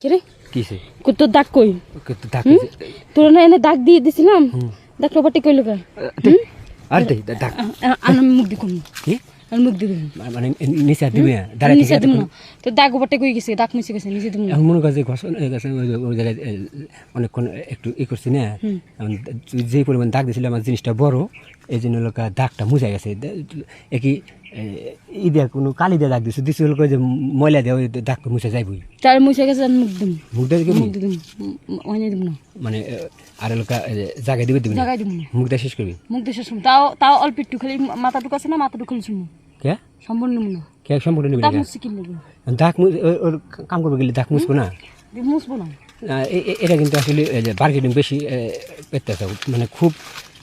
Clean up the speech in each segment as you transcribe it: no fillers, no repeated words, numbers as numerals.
কিরে কিসে তোর দাগ কই দাগ তোর না এনে দাগ দিয়ে দিছিলাম দাগ রবাটি কইল কা আর দে দাগ আমি মুখ দি কম কি আমি মুখ দিবি মানে নিচে দিবি দাঁড়া নিচে দিবি না তো দাগ রবাটি কই গেছে দাগ মুছে গেছে নিচে দিবি না মনে কাজে ঘষণ গেছে ওই জায়গায় অনেকক্ষণ একটু ই করছি না যে পরিমাণ দাগ দিয়েছিল আমার জিনিসটা বড় এই জন্য লোক দাগটা মুছা গেছে একই ই দিয়া কোনো কালি দিয়ে দাগ দিচ্ছে দিচ্ছে যে ময়লা দিয়ে ওই দাগটা মুছে যাইবই তার মুছে গেছে মুখ দিবি মুখ দিয়ে মুখ দিবি ওইনে দিবি না মানে আর লোক জায়গায় দিবি দিবি জায়গায় দিবি না মুখ দিয়ে শেষ করবি মুখ দিয়ে শেষ তাও তাও অল্প একটু খালি মাথাটুকু আছে না মাথাটুকু খালি শুনবো কে সম্পূর্ণ না কে সম্পূর্ণ নিবি দাগ মুছে কি লাগবে দাগ ওর কাম করবে গেলে দাগ মুছবো না মুছবো না এটা কিন্তু আসলে মার্কেটিং বেশি করতেছে মানে খুব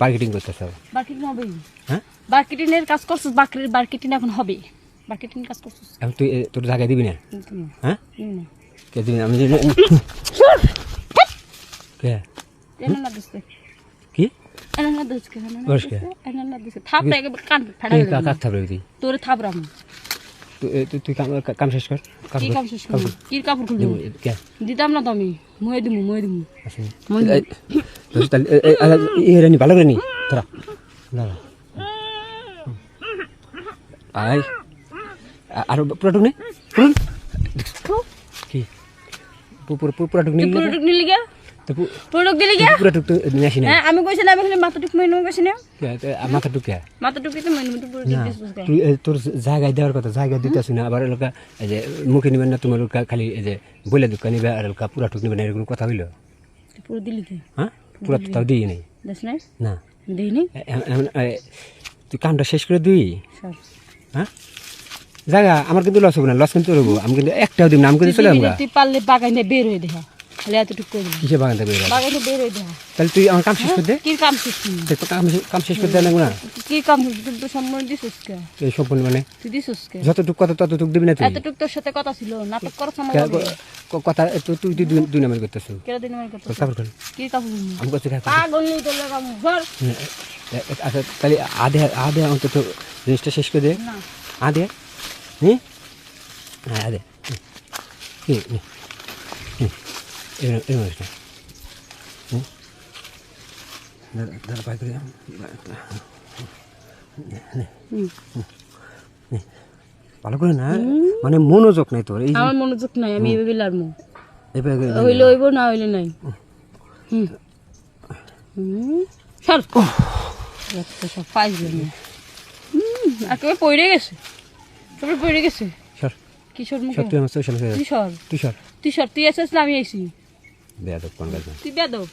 মার্কেটিং করতেছে মার্কেটিং হবে হ্যাঁ মার্কেটিং এর কাজ করছিস মার্কেটিং এখন হবে মার্কেটিং কাজ করছিস এখন তুই তোর জায়গায় দিবি না হ্যাঁ কে দিবি না আমি কে এনা না দিছে কি এনা না দিছে এনা না দিছে থাপ লাগে কান ফাড়া কে কাক থাপড়ে তুই তোরে থাপরাম তুই কাম শেষ কর কি কাম শেষ কর কি কাপড় খুলবি কে দিতাম না তো আমি মুয়ে দিমু তো তাহলে এই রানি ভালো করে নি তোরা না আই আর প্রোডাক্ট নেই কি প্রোডাক্ট নেই প্রোডাক্ট নিলি গা তো প্রোডাক্ট দিলি গা প্রোডাক্ট নিয়ে আসি না হ্যাঁ আমি কইছি না আমি খালি মাথাটুক মেনু কইছি না মাথাটুক কে মাথাটুক তো মেনু তো প্রোডাক্ট দিছিস গা তুই তোর জায়গায় দেওয়ার কথা জায়গা দিতেছ না আবার লোকা এই যে মুখে নিবেন না তোমার খালি এই যে বলে দোকান নিবে আর লোকা পুরাটুক নিবে না এরকম কথা হইলো পুরো দিলি কি হ্যাঁ পুরা তো তাও দিই নাই দেখ না না দেই নি তুই কামটা শেষ করে দিবি স্যার হ্যাঁ জায়গা আমার কিন্তু লস হবে না লস কিন্তু রবো আমি কিন্তু একটাও দিব না আমি কিন্তু চলে আমরা তুই পারলে বাগানে বের হয়ে দেখা খালি এতটুক করে দিবি কিসে বাগানটা বের বাগানে বের হয়ে দেখা তাহলে তুই আমার কাম শেষ করে দে কি কাম শেষ কাম শেষ করে দেয় না কি কাম তুই তো সম্মান দিছিস কে এই সম্পূর্ণ মানে তুই দিছিস কে যতটুক কথা ততটুক দিবি না তুই এতটুক তোর সাথে কথা ছিল নাটক করার সময় কথা তুই দুই নাম্বার করতেছ কেন দিন আমার কথা কাপড় কর কি কাপড় আমি করছি পাগল নেই তোর লাগাম ঘর আচ্ছা তাহলে আধে অন্তত জিনিসটা শেষ করে দে না আধে হ্যাঁ হ্যাঁ আধে দাঁড়া পাই করে ভালো করে না মানে মনোযোগ নাই তোর এই আমার মনোযোগ নাই আমি এভাবে লারমু এভাবে হইলে হইব না হইলে নাই সর একটা সব পাইলে না একেবারে পড়ে গেছে সবাই পড়ে গেছে সর কিশোর মুখ তুই আমার সোশ্যাল তুই সর তুই সর তুই সর তুই এসেছিস আমি আইসি বেয়াদব কোন গাছ তুই বেয়াদব